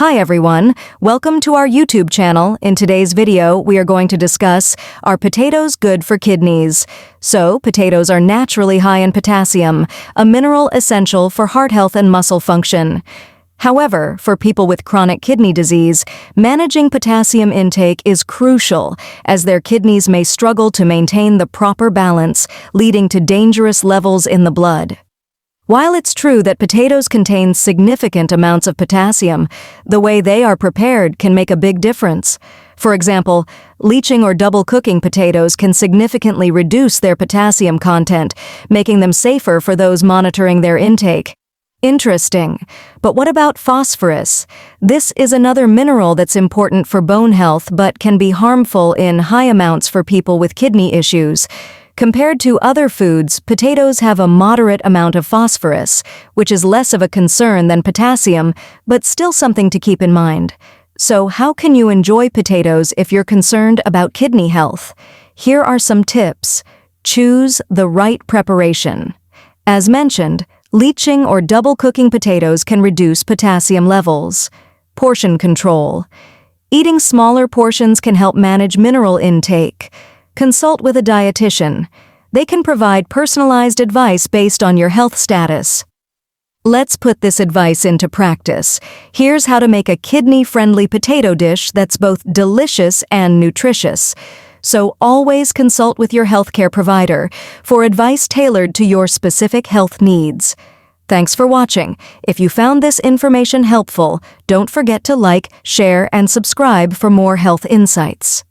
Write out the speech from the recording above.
Hi everyone, welcome to our YouTube channel. In today's video, we are going to discuss, are potatoes good for kidneys? So, potatoes are naturally high in potassium, a mineral essential for heart health and muscle function. However, for people with chronic kidney disease, managing potassium intake is crucial, as their kidneys may struggle to maintain the proper balance, leading to dangerous levels in the blood. While it's true that potatoes contain significant amounts of potassium, the way they are prepared can make a big difference. For example, leaching or double cooking potatoes can significantly reduce their potassium content, making them safer for those monitoring their intake. Interesting. But what about phosphorus? This is another mineral that's important for bone health but can be harmful in high amounts for people with kidney issues. Compared to other foods, potatoes have a moderate amount of phosphorus, which is less of a concern than potassium, but still something to keep in mind. So how can you enjoy potatoes if you're concerned about kidney health? Here are some tips. Choose the right preparation. As mentioned, leaching or double cooking potatoes can reduce potassium levels. Portion control. Eating smaller portions can help manage mineral intake. Consult with a dietitian. They can provide personalized advice based on your health status. Let's put this advice into practice. Here's how to make a kidney-friendly potato dish that's both delicious and nutritious. So always consult with your healthcare provider for advice tailored to your specific health needs. Thanks for watching. If you found this information helpful, don't forget to like, share, and subscribe for more health insights.